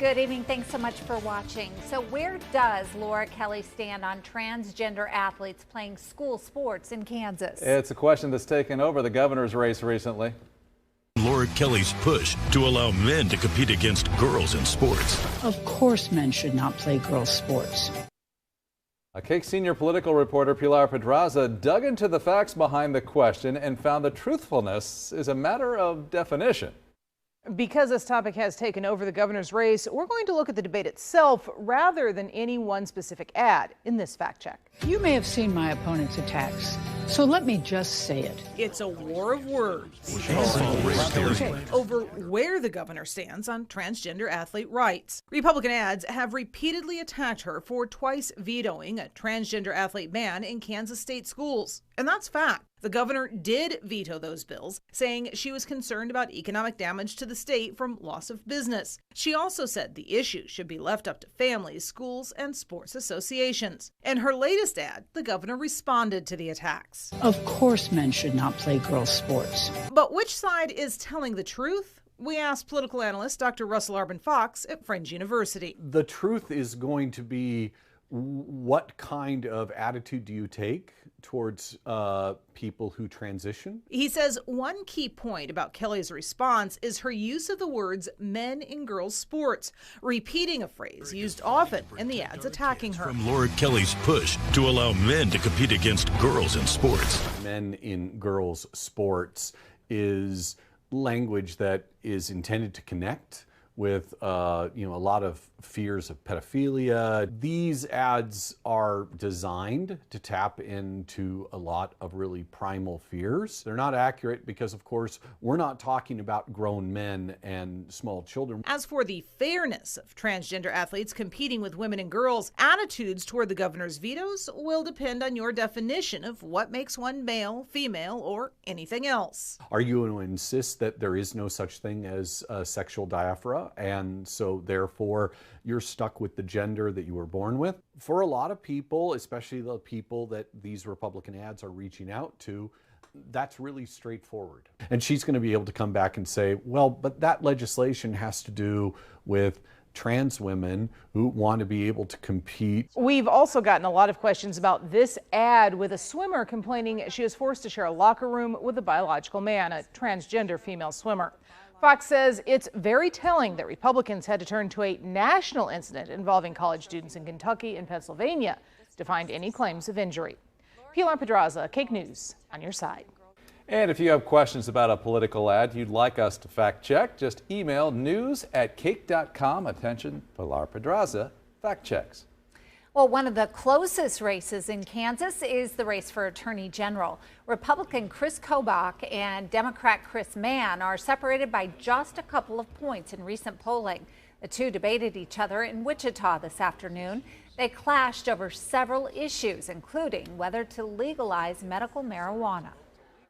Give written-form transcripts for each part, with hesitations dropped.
Good evening. Thanks so much for watching. So where does Laura Kelly stand on transgender athletes playing school sports in Kansas? It's a question that's taken over the governor's race recently. Laura Kelly's push to allow men to compete against girls in sports. Of course men should not play girls' sports. A KAKE senior political reporter, Pilar Pedraza, dug into the facts behind the question and found that truthfulness is a matter of definition. Because this topic has taken over the governor's race, we're going to look at the debate itself rather than any one specific ad in this fact check. You may have seen my opponent's attacks, so let me just say it. It's a war of words over where the governor stands on transgender athlete rights. Republican ads have repeatedly attacked her for twice vetoing a transgender athlete ban in Kansas state schools. And that's fact. The governor did veto those bills, saying she was concerned about economic damage to the state from loss of business. She also said the issue should be left up to families, schools, and sports associations. In her latest ad, the governor responded to the attacks. Of course men should not play girls' sports. But which side is telling the truth? We asked political analyst Dr. Russell Arbin-Fox at Fringe University. The truth is going to be, what kind of attitude do you take towards people who transition? He says one key point about Kelly's response is her use of the words men in girls' sports, repeating a phrase used often in the ads attacking her. From Laura Kelly's push to allow men to compete against girls in sports. Men in girls' sports is language that is intended to connect with a lot of fears of pedophilia. These ads are designed to tap into a lot of really primal fears. They're not accurate because, of course, we're not talking about grown men and small children. As for the fairness of transgender athletes competing with women and girls, attitudes toward the governor's vetoes will depend on your definition of what makes one male, female, or anything else. Are you going to insist that there is no such thing as a sexual diaphragm, and so therefore you're stuck with the gender that you were born with? For a lot of people, especially the people that these Republican ads are reaching out to, that's really straightforward. And she's going to be able to come back and say, well, but that legislation has to do with trans women who want to be able to compete. We've also gotten a lot of questions about this ad with a swimmer complaining she was forced to share a locker room with a biological man, a transgender female swimmer. Fox says it's very telling that Republicans had to turn to a national incident involving college students in Kentucky and Pennsylvania to find any claims of injury. Pilar Pedraza, KAKE News, on your side. And if you have questions about a political ad you'd like us to fact check, just email news@kake.com. Attention, Pilar Pedraza fact checks. Well, one of the closest races in Kansas is the race for Attorney General. Republican Chris Kobach and Democrat Chris Mann are separated by just a couple of points in recent polling. The two debated each other in Wichita this afternoon. They clashed over several issues, including whether to legalize medical marijuana.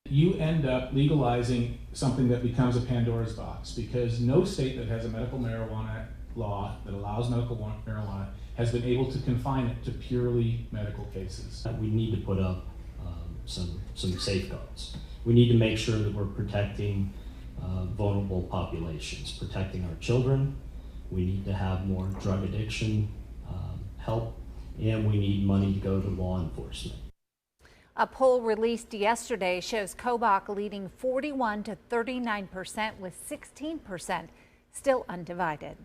You end up legalizing something that becomes a Pandora's box, because no state that has a medical marijuana law that allows medical marijuana has been able to confine it to purely medical cases. We need to put up some safeguards. We need to make sure that we're protecting vulnerable populations, protecting our children. We need to have more drug addiction help, and we need money to go to law enforcement. A poll released yesterday shows Kobach leading 41 to 39%, with 16% still undivided.